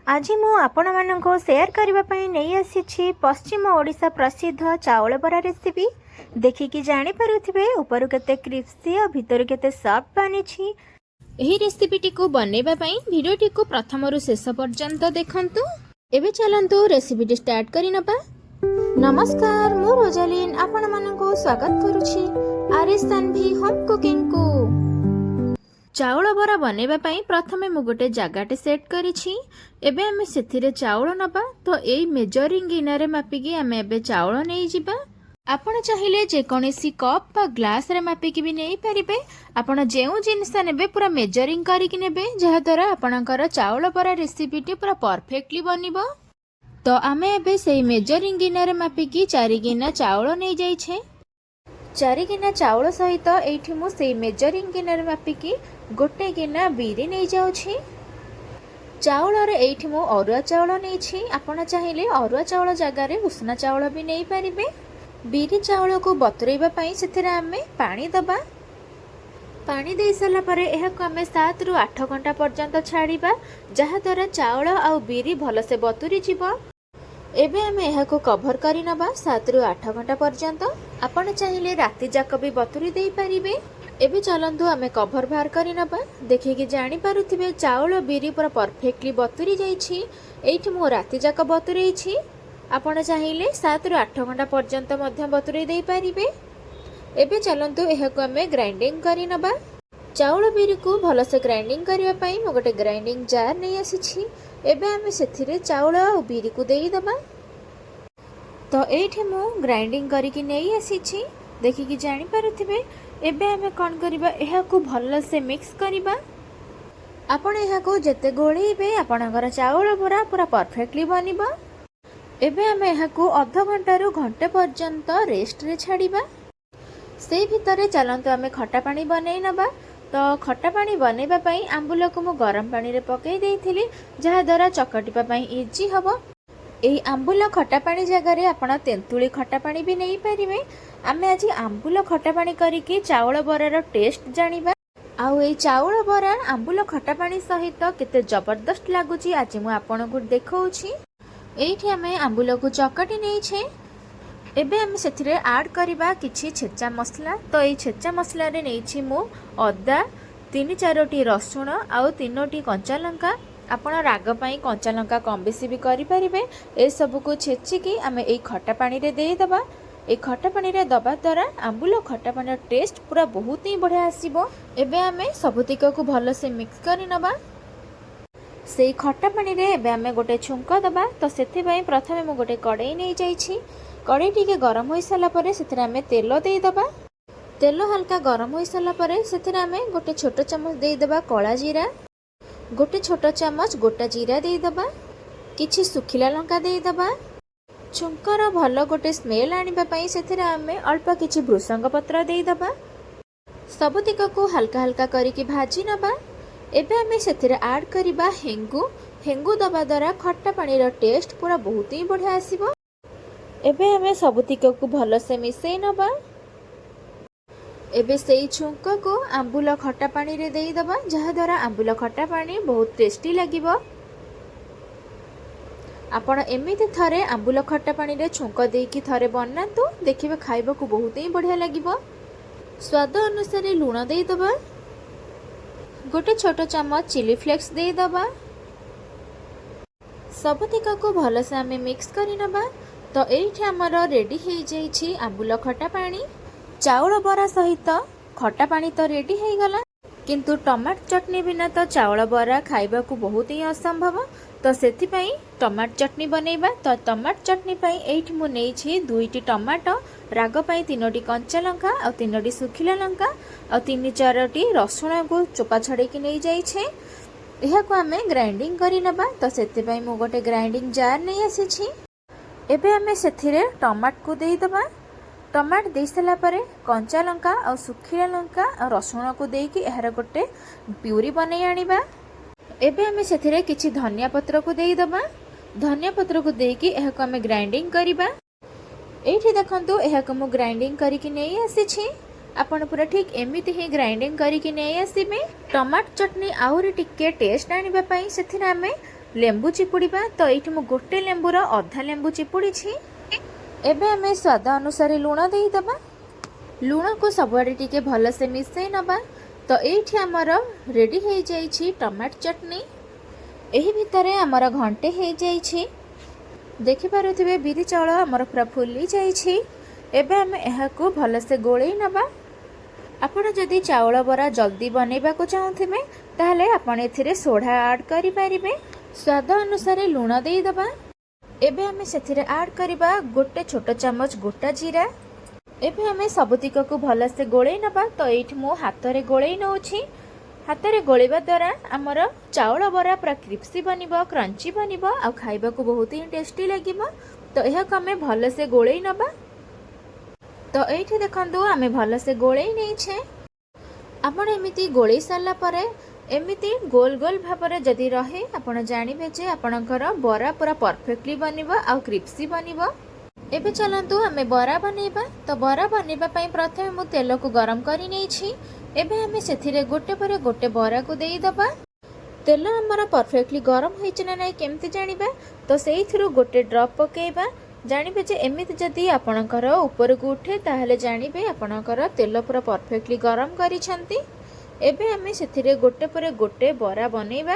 आज मु आपण मानक शेयर करने नहीं आसी पश्चिम ओडिशा प्रसिद्ध चाउल बरा रेसिपी देखिकी जानीपे ऊपर केते क्रिस्पी और भितर केते सॉफ्ट बनी। यही रेसिपी को बनैबा भिडियोटी को प्रथम रु शेष पर्यंत देखंतु। एबे चलंतु रेसिपी स्टार्ट करि नबा। नमस्कार, मु रोजालिन आपण मानक स्वागत करुछि आरएस तन्वी होम कुकिंग को। चाउल बरा बनैबा प्रथमे मु गोटे जगाटे सेट करिछि। एबे आमे सेथिरे चाउल नबा तो एई मेजरिंग गिनारे मापिकी आमे एबे चाउल नै जिबा। आपण चाहिले जे कोनोसी कप बा ग्लास रे मापिकी भी नै परिबे। आपण जेउ जिनिस नेबे पूरा मेजरिंग करिकि नेबे जहा द्वारा आपणकर चाउल बरा रेसिपीटी पूरा परफेक्टली बनिबो। तो आमे एबे सेई मेजरिंग गिनारे मापिकी 4 गिना चाउल नै जाई छे। 4 गिना चाउल सहित एठी मु सेई मेजरिंग गिनारे मापिकी गोटे गिना बिरी नै जाउ छी। चाउल रे एठी मु अरुआ चाउल नै छी। आपण चाहिले अरुआ चाउल जगह रे उष्णा चाउल भी नै परिबे। बिरी चाउल को बतुरैबा पई सेथिरे आमे पानी दबा। पानी दे साला परे एहा को आमे 7 रु 8 घंटा पर्यंत छाड़ीबा जहा द्वारा चाउल आ बिरी भल से बतुरी जिवो। एबे आमे एहा को कवर करि नबा 7 रु 8 घंटा पर्यंत। आपण चाहिले राति जाक भी बतुरी देई परिबे। एबे चलंतु आमे कवर बाहर करि नबा। देखिकि जानि पारुथिबे चाउल बिरी पूरा परफेक्टली बतुरी जाई छी। एठी मो राति जाक बतुरै छी। आपण चाहिले 7 रु 8 घंटा पर्यंत मध्य बतुरै देई परिबे। एबे चलंतु एहा को आमे ग्राइंडिंग करि नबा। चाउल बिरी को भल से ग्राइंडिंग करिवा पई मो गोटे ग्राइंडिंग जार नै आसी छी। एबे आमे सेथिरे चाउल आ बिरी को देई दबा। तो एठी मो ग्राइंडिंग करिकि नै आसी छी। देखिकि जानि पारुथिबे। एबे आमे कोन करिबा एहा को भल से मिक्स करिबा। आपण एहा को जते गोळेइबे आपणकर चाउल बरा पूरा परफेक्टली बनिबो। एबे आमे एहा को आधा घंटा रु घंटे पर्यंत रेस्ट रे छाड़ीबा। से भितरे चलंतु आमे खट्टा पानी बनै नबा। तो खट्टा पानी बनैबा पई आंबुल को मु गरम पानी रे पकै देइथिली जहा द्वारा चकटिबा पई इजी हबो। एई आंबुल खट्टा पानी जगह रे आपण तेंतुली खट्टा पानी भी नै परिबे। आमे आज आंबुल खट्टा पानी करिकि चाउल बरार टेस्ट जानिबा। आउ एई चाउल बरा आंबुल खट्टा पानी सहित केते जबरदस्त लागुची आज मु आपनको देखौछि। एठी आमे आंबुल को चकटी नै छे। एबे आमे सेथिरे ऐड करिबा किछि छेचा मसला। तो एई छेचा मसला रे नै छी मु अदा 3-4टी रसुण आउ 3टी कंचा लंका। आपण राग पई कंचा लंका कम बेसी भी करि परिबे। ए सब को छेची कि आमे एई खट्टा पानी रे देई दबा। ए खट्टा पानी रे दबा द्वारा आंबुल खट्टा पानी रो टेस्ट पूरा बहुत ही बढ़िया आसीबो। एबे आमे सबुतिक को भल से मिक्स करि नबा। सेई खट्टा पानी रे एबे आमे गोटे छुंक दबा। तो सेथि पई प्रथमे मु गोटे कड़ाई नै जाई छी। कड़ाई टिके गरम होई साला परे सेथिरे आमे तेल देई दबा। तेल हल्का गरम होई साला परे सेथिरे आमे गोटे छोटो चम्मच देई दबा कला जीरा। गोटे छोटो चम्मच गोटा जीरा देई दबा। किछि सुखिला लंका देई दबा। छुंकर भल गोटे स्मेल आनिबा पई सेथिरे आमे अल्प किछि भृसंग पत्र देई दबा। सबुतिक को हल्का हल्का करिकि भाजी नबा। एबे आमे सेथिरे ऐड करिबा हेंगु। हेंगु दबा द्वारा खट्टा पानी रो टेस्ट पूरा बहुत ही बढ़िया आसीबो। एबे आमे सबुतिक को भल से मिसई नबा। एबे सेई छुंक को आंबुल खट्टा पानी रे देई दबा जहा द्वारा आंबुल खट्टा पानी बहुत टेस्टी लागिबो। आपण एमिति थरे आंबुल खट्टा पानी रे छुंक देकी थरे बनातु देखिबे खाइबा को बहुत ही बढ़िया लागिबो। स्वाद अनुसार लूण देई दबा। गोटे छोटो चम्मच चिली फ्लेक्स देई दबा। सबतिका को भल से आमे मिक्स करि नबा। तो एठी हमर रेडी हे जाई छी आंबुल खट्टा पानी। चाउल बरा सहित खट्टा पानी तो रेडी हे गला। किंतु टमाट चटनी बिना तो चाउल बरा खाइबा को बहुत ही असंभव। तो सेथि पई टमाट चटनी बनैबा। तो टमाट चटनी पई एठी मु नै छी 2टी टमाटो, राग पई 3टी कंचा लंका और 3टी सुखिला लंका और 3-4टी रसुण को चोपा छड़े कि नै जाई छे। एहा को आमे ग्राइंडिंग करि नबा। तो सेथि पई मु गोटे ग्राइंडिंग जार नै आसी छी। एबे आमे सेथिरे टमाट को देई दबा। टमाट दे साला परे कंचा लंका और सुखिला लंका और रसुण को देकी एहार गोटे प्यूरी बनै आनिबा। एबे आमे सेथिरे किछि धनिया पत्र को देई दबा। धनिया पत्र को देकी एहा को आमे ग्राइंडिंग करिबा। एठी देखंतु एहा को मु ग्राइंडिंग करिकि नै आसी छी। आपण पूरा ठीक एमिति ही ग्राइंडिंग करिकि नै आसीबे। टमाट चटनी आउरी टिके टेस्ट आनिबा पई सेथिरे आमे लेंबू चिपुड़ीबा। तो ये मु गोटे लेंबूर अधा लेंबू चिपुड़ी। एबे आमे स्वाद अनुसार लुण देईदबा। लुण को सबुआडे टिके भल से मिसई नबा। तो ये आमर रेडी हो जाइछि टमाटो चटनी। एही भितरे आमर घंटे हो जाइछि। देखि पारुथिबे बिरी चाउल आमर पूरा फुली जाइछि। एबे आमे एहाकू भल से गोळेई नबा। आपण जदि चाउल बरा जल्दी बनैबा को चाहुथिबे ताहले आपण एथिरे सोडा ऐड करि पारिबे। स्वाद अनुसार लुण देईदबा। एबे आमे सेथिरे ऐड करिबा गोटे छोट चमच गोटा जीरा। एबे आमे सबुतिक को भल से गोळेई नबा। तो एठी मो हातरे गोळेई नउछि। हातरे गोळेबा द्वारा आमर चाउल बरा पूरा क्रिस्पी बनिबो, क्रंची बनिबो आ खाइबा को बहुत ही टेस्टी लागिबो। तो एहाक आमे भल से गोळेई नबा। तो ये देखु आमे भल से गोळेई नैछे। आपण एमिति गोळेई सारला परे एमिति गोल गोल भाବରେ जदि रहे आपण जानिबे जे आपणकर बरा पूरा परफेक्टली बनिबो आ क्रिस्पी बनिबो। एबे चलंतु आमे बरा बनेबा। तो बरा बनेबा पई प्रथमे मु तेल को गरम करि नैछि। एबे आमे सेथिरे गोटे परे गोटे बरा को देई दबा। तेल हमर परफेक्टली गरम होइछ ना नै केमति जानिबा। तो सेइथिरु गोटे ड्रॉप पकेइबा। जानिबे जे एमिति जदि आपणकर ऊपर को उठे ताहले जानिबे आपणकर तेल पूरा परफेक्टली गरम करिसंती। एबे आमे सेथिरे गोटे परे गोटे बरा बनेइबा।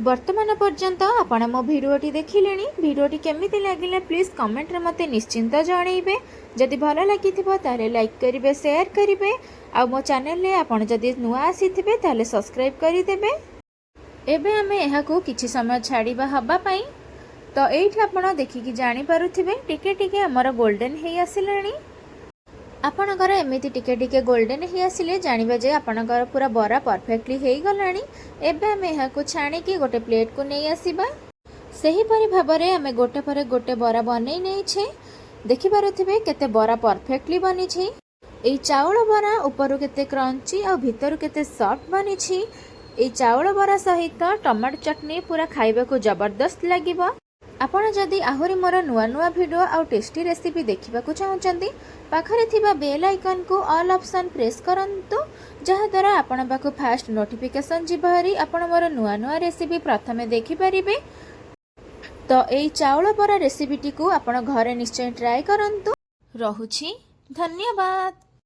वर्तमान पर्यंत आपण मो भिडियोटी देखिलेनी। भिडियोटी केमिति लागिला प्लीज कमेंट रे मते निश्चिंत जणाइबे। जदि भलो लागिथिबो ताहले लाइक करिवे, शेयर करिवे आ मो चैनल रे आपण जदि नुआ आसीथिबे ताहले सब्सक्राइब करि देबे। एबे आमे एहाकू किछि समय छाड़ीबा हबा पई। तो एठी आपण देखिकी जानि पारुथिबे टिके टिके हमर गोल्डन हेई आसिलानी। आपणकर एमिति टिके टिके गोल्डन हेई आसिले जानिबे जे आपणकर पूरा बरा परफेक्टली हेई गलानी। एबे आमे एहाकू छाणीकी गोटे प्लेट को नै आसीबा। सही परि भाबरे आमे गोटे परे गोटे बरा बनै नैछे। देखि पारुथिबे केते बरा परफेक्टली बनिछि। एई चाउल बरा ऊपरु केते क्रंची आ भितरु केते सॉफ्ट बनिछि। एई चाउल बरा सहित टमाटो चटनी पूरा खाइबा को जबरदस्त लागिबो। आपण जदि आहुरी मोर नुआ नुआ वीडियो आउ टेस्टी रेसिपी देखिबा को चाहुचंती पाखरे थिबा बेल आइकन को ऑल ऑप्शन प्रेस करंतु जहा द्वारा आपण पाखु फास्ट नोटिफिकेशन जिबारी आपण मोर नुआ नुआ रेसिपी प्रथमे देखि परिबे। तो एई चाउल बरा रेसिपीटी को आपण घरे निश्चय ट्राई करंतु। रहुछि धन्यवाद।